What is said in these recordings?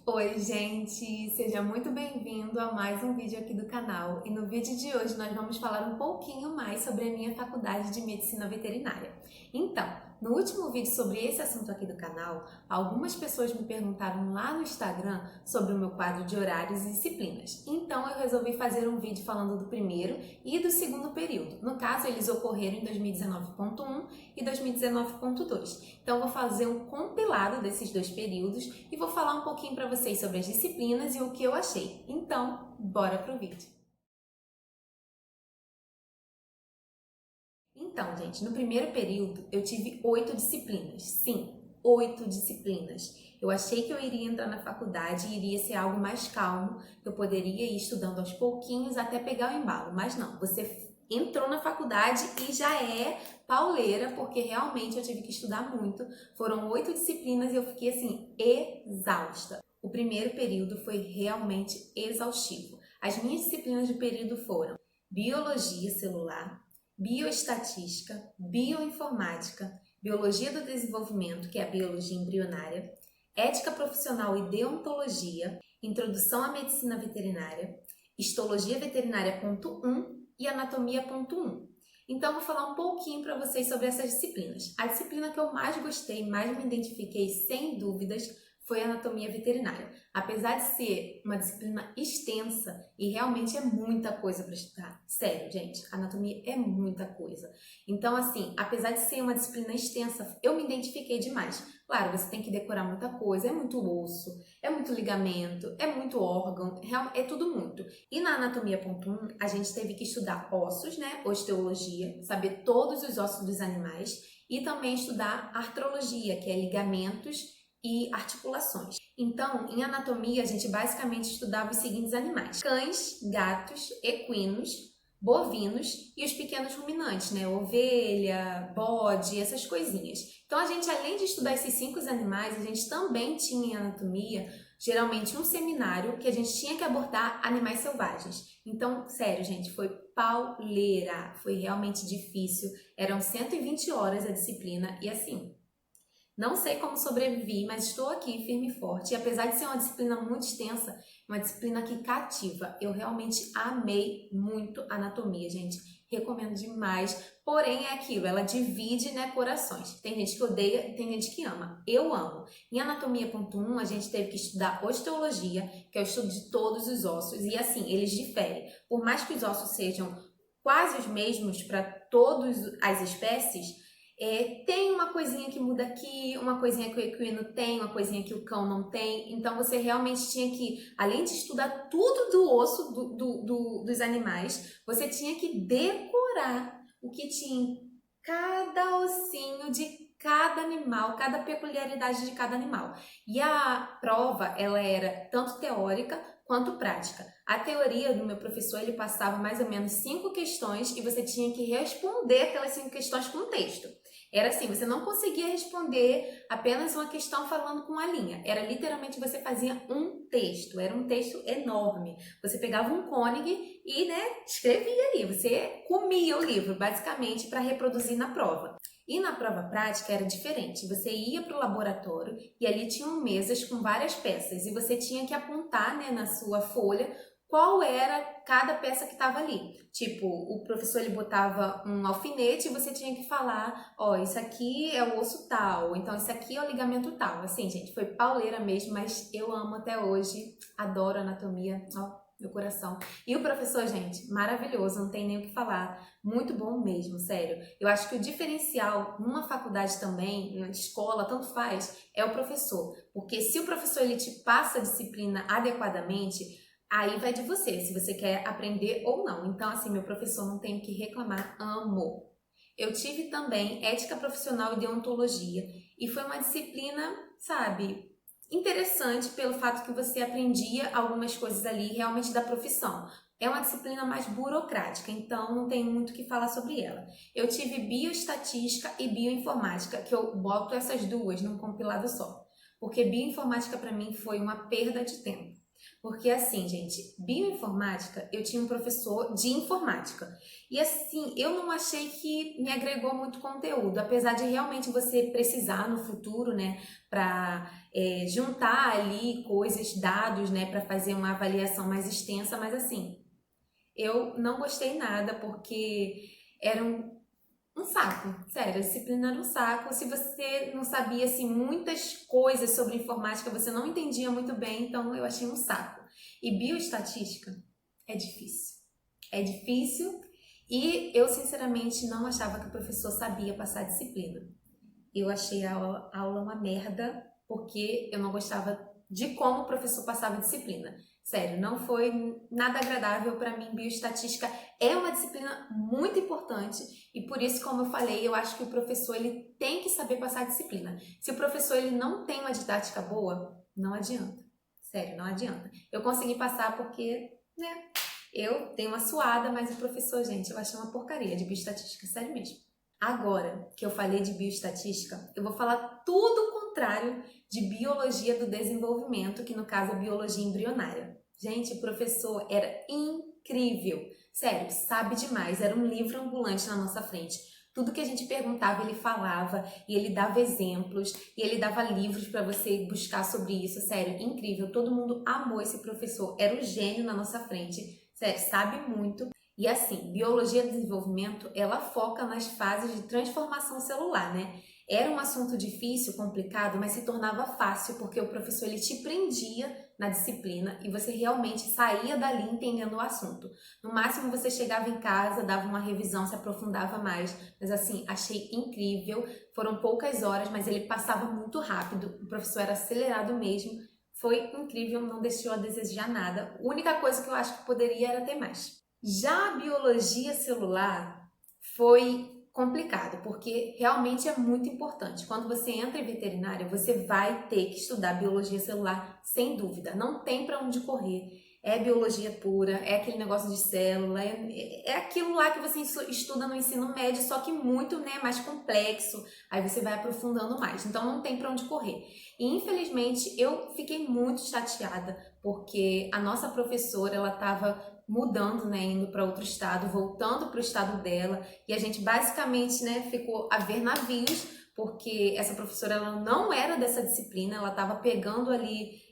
Oi, gente! Seja muito bem-vindo a mais um vídeo aqui do canal. E no vídeo de hoje nós vamos falar um pouquinho mais sobre a minha faculdade de Medicina Veterinária. Então, no último vídeo sobre esse assunto aqui do canal, algumas pessoas me perguntaram lá no Instagram sobre o meu quadro de horários e disciplinas. Então eu resolvi fazer um vídeo falando do primeiro e do segundo período. No caso, eles ocorreram em 2019.1 e 2019.2. Então eu vou fazer um compilado desses dois períodos e vou falar um pouquinho para vocês sobre as disciplinas e o que eu achei. Então, bora pro vídeo! Então, gente, no primeiro período eu tive 8 disciplinas. Sim, 8 disciplinas. Eu achei que eu iria entrar na faculdade e iria ser algo mais calmo, que eu poderia ir estudando aos pouquinhos até pegar o embalo. Mas não, você entrou na faculdade e já é pauleira, porque realmente eu tive que estudar muito. Foram 8 disciplinas e eu fiquei assim, exausta. O primeiro período foi realmente exaustivo. As minhas disciplinas de período foram Biologia Celular, Bioestatística, Bioinformática, Biologia do Desenvolvimento, que é a Biologia Embrionária, Ética Profissional e Deontologia, Introdução à Medicina Veterinária, Histologia Veterinária ponto 1 e Anatomia ponto 1. Então, eu vou falar um pouquinho para vocês sobre essas disciplinas. A disciplina que eu mais gostei, mais me identifiquei, sem dúvidas, foi a Anatomia Veterinária. Apesar de ser uma disciplina extensa e realmente é muita coisa para estudar. Sério, gente, anatomia é muita coisa. Então, assim, apesar de ser uma disciplina extensa, eu me identifiquei demais. Claro, você tem que decorar muita coisa, é muito osso, é muito ligamento, é muito órgão, é tudo muito. E na Anatomia ponto 1, a gente teve que estudar ossos, né, osteologia, saber todos os ossos dos animais e também estudar artrologia, que é ligamentos e articulações. Então, em anatomia, a gente basicamente estudava os seguintes animais: cães, gatos, equinos, bovinos e os pequenos ruminantes, né? Ovelha, bode, essas coisinhas. Então, a gente, além de estudar esses 5 animais, a gente também tinha em anatomia, geralmente, um seminário que a gente tinha que abordar animais selvagens. Então, sério, gente, foi pauleira, foi realmente difícil. Eram 120 horas a disciplina e assim, não sei como sobrevivi, mas estou aqui firme e forte. E apesar de ser uma disciplina muito extensa, uma disciplina que cativa, eu realmente amei muito a anatomia, gente. Recomendo demais. Porém, é aquilo, ela divide, né, corações. Tem gente que odeia e tem gente que ama. Eu amo. Em Anatomia ponto 1, a gente teve que estudar osteologia, que é o estudo de todos os ossos. E assim, eles diferem. Por mais que os ossos sejam quase os mesmos para todas as espécies, tem uma coisinha que muda aqui, uma coisinha que o equino tem, uma coisinha que o cão não tem. Então você realmente tinha que, além de estudar tudo do osso dos animais, você tinha que decorar o que tinha em cada ossinho de cada animal, cada peculiaridade de cada animal. E a prova, ela era tanto teórica quanto prática. A teoria do meu professor, ele passava mais ou menos 5 questões e você tinha que responder aquelas 5 questões com texto. Era assim, você não conseguia responder apenas uma questão falando com uma linha. Era literalmente você fazia um texto, era um texto enorme. Você pegava um cônege e, né, escrevia ali. Você comia o livro, basicamente, para reproduzir na prova. E na prova prática era diferente. Você ia para o laboratório e ali tinham mesas com várias peças e você tinha que apontar, né, na sua folha qual era cada peça que estava ali. Tipo, o professor ele botava um alfinete e você tinha que falar, ó, isso aqui é o osso tal, então isso aqui é o ligamento tal. Assim, gente, foi pauleira mesmo, mas eu amo até hoje, adoro anatomia, ó, meu coração. E o professor, gente, maravilhoso, não tem nem o que falar, muito bom mesmo, sério. Eu acho que o diferencial numa faculdade também, na escola, tanto faz, é o professor. Porque se o professor ele te passa a disciplina adequadamente, aí vai de você, se você quer aprender ou não. Então, assim, meu professor, não tenho que reclamar, amo. Eu tive também Ética Profissional e Deontologia, e foi uma disciplina, sabe, interessante pelo fato que você aprendia algumas coisas ali realmente da profissão. É uma disciplina mais burocrática, então não tem muito o que falar sobre ela. Eu tive Bioestatística e Bioinformática, que eu boto essas duas num compilado só, porque Bioinformática para mim foi uma perda de tempo. Porque assim, gente, bioinformática, eu tinha um professor de informática. E assim, eu não achei que me agregou muito conteúdo, apesar de realmente você precisar no futuro, né, para juntar ali coisas, dados, né, para fazer uma avaliação mais extensa, mas assim, eu não gostei nada porque era um saco, sério, a disciplina era um saco. Se você não sabia assim, muitas coisas sobre informática, você não entendia muito bem, então eu achei um saco. E bioestatística é difícil. É difícil e eu sinceramente não achava que o professor sabia passar a disciplina. Eu achei a aula uma merda porque eu não gostava de como o professor passava a disciplina. Sério, não foi nada agradável para mim. Bioestatística é uma disciplina muito importante e por isso, como eu falei, eu acho que o professor ele tem que saber passar a disciplina. Se o professor ele não tem uma didática boa, não adianta. Sério, não adianta. Eu consegui passar porque, né, eu tenho uma suada, mas o professor, gente, eu achei uma porcaria de bioestatística, sério mesmo. Agora que eu falei de bioestatística, eu vou falar tudo o contrário de biologia do desenvolvimento, que no caso é biologia embrionária. Gente, o professor era incrível, sério, sabe demais, era um livro ambulante na nossa frente. Tudo que a gente perguntava, ele falava, e ele dava exemplos, e ele dava livros para você buscar sobre isso, sério, incrível. Todo mundo amou esse professor, era um gênio na nossa frente, sério, sabe muito. E assim, biologia do desenvolvimento, ela foca nas fases de transformação celular, né? Era um assunto difícil, complicado, mas se tornava fácil porque o professor ele te prendia na disciplina e você realmente saía dali entendendo o assunto. No máximo você chegava em casa, dava uma revisão, se aprofundava mais, mas assim, achei incrível. Foram poucas horas, mas ele passava muito rápido. O professor era acelerado mesmo. Foi incrível, não deixou a desejar nada. A única coisa que eu acho que poderia era ter mais. Já a biologia celular foi complicado, porque realmente é muito importante. Quando você entra em veterinária, você vai ter que estudar biologia celular, sem dúvida. Não tem para onde correr. É biologia pura, é aquele negócio de célula, é aquilo lá que você estuda no ensino médio, só que muito, né, mais complexo. Aí você vai aprofundando mais. Então não tem para onde correr. E infelizmente eu fiquei muito chateada, porque a nossa professora, ela estava mudando, né, indo para outro estado, voltando para o estado dela, e a gente basicamente, né, ficou a ver navios, porque essa professora ela não era dessa disciplina, ela estava pegando ali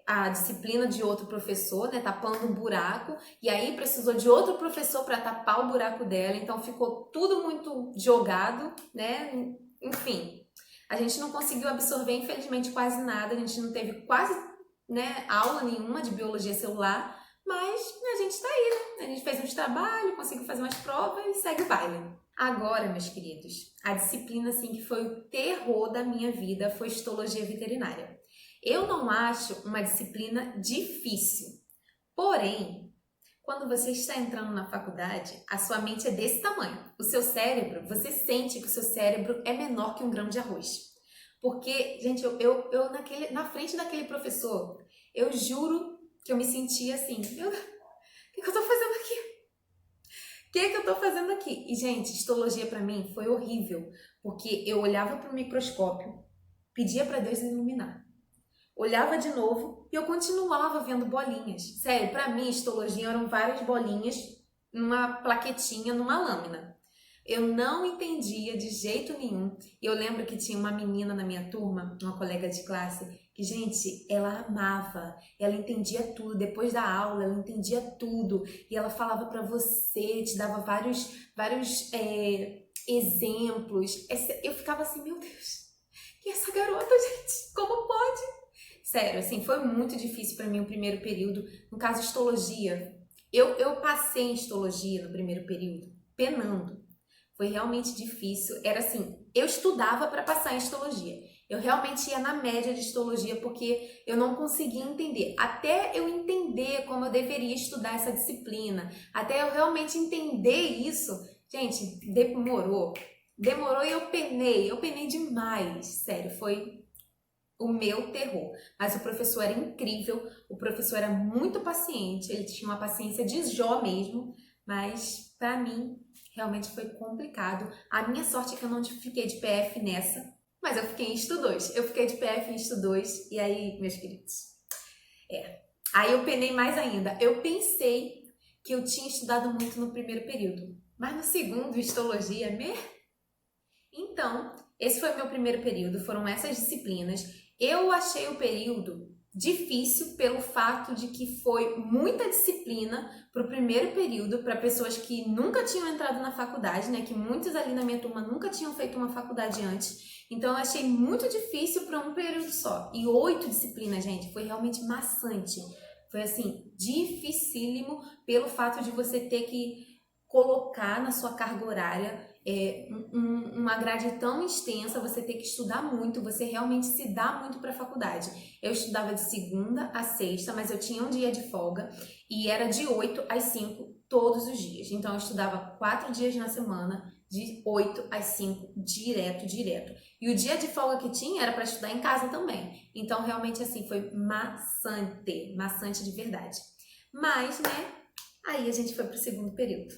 a disciplina de outro professor, né, tapando um buraco, e aí precisou de outro professor para tapar o buraco dela, então ficou tudo muito jogado, né, enfim. A gente não conseguiu absorver, infelizmente, quase nada, a gente não teve quase, né, aula nenhuma de biologia celular, mas a gente tá aí, né? A gente fez uns trabalhos, conseguiu fazer umas provas e segue o baile. Agora, meus queridos, a disciplina assim que foi o terror da minha vida foi histologia veterinária. Eu não acho uma disciplina difícil. Porém, quando você está entrando na faculdade, a sua mente é desse tamanho. O seu cérebro, você sente que o seu cérebro é menor que um grão de arroz. Porque, gente, eu na frente daquele professor, eu juro que eu me sentia assim, o que eu tô fazendo aqui? O que eu tô fazendo aqui? E, gente, histologia pra mim foi horrível, porque eu olhava pro microscópio, pedia pra Deus iluminar. Olhava de novo e eu continuava vendo bolinhas. Sério, pra mim, histologia eram várias bolinhas numa plaquetinha, numa lâmina. Eu não entendia de jeito nenhum. E eu lembro que tinha uma menina na minha turma, uma colega de classe, que, gente, ela amava, ela entendia tudo. Depois da aula, ela entendia tudo. E ela falava pra você, te dava vários exemplos. Eu ficava assim, meu Deus, que é essa garota, gente? Como pode? Sério, assim, foi muito difícil pra mim o primeiro período. No caso, histologia. Eu passei em histologia no primeiro período, penando. Foi realmente difícil. Era assim, eu estudava para passar em histologia. Eu realmente ia na média de histologia porque eu não conseguia entender. Até eu entender como eu deveria estudar essa disciplina, até eu realmente entender isso, gente, demorou. Demorou e eu penei demais. Sério, foi o meu terror. Mas o professor era incrível, o professor era muito paciente, ele tinha uma paciência de Jó mesmo, mas para mim realmente foi complicado. A minha sorte é que eu não fiquei de PF nessa, mas eu fiquei em Estu 2. Eu fiquei de PF em Estu 2 e aí, meus queridos, Aí eu penei mais ainda. Eu pensei que eu tinha estudado muito no primeiro período, mas no segundo, histologia, Então, esse foi o meu primeiro período, foram essas disciplinas. Eu achei o período difícil pelo fato de que foi muita disciplina para o primeiro período, para pessoas que nunca tinham entrado na faculdade, né? Que muitos ali na minha turma nunca tinham feito uma faculdade antes. Então, eu achei muito difícil para um período só. E 8 disciplinas, gente, foi realmente maçante. Foi assim, dificílimo pelo fato de você ter que colocar na sua carga horária uma grade tão extensa, você ter que estudar muito, você realmente se dá muito para a faculdade. Eu estudava de segunda a sexta, mas eu tinha um dia de folga e era de 8 às 5 todos os dias. Então eu estudava 4 dias na semana, de 8 às 5, direto. E o dia de folga que tinha era para estudar em casa também. Então realmente assim foi maçante de verdade. Mas, né, aí a gente foi pro segundo período.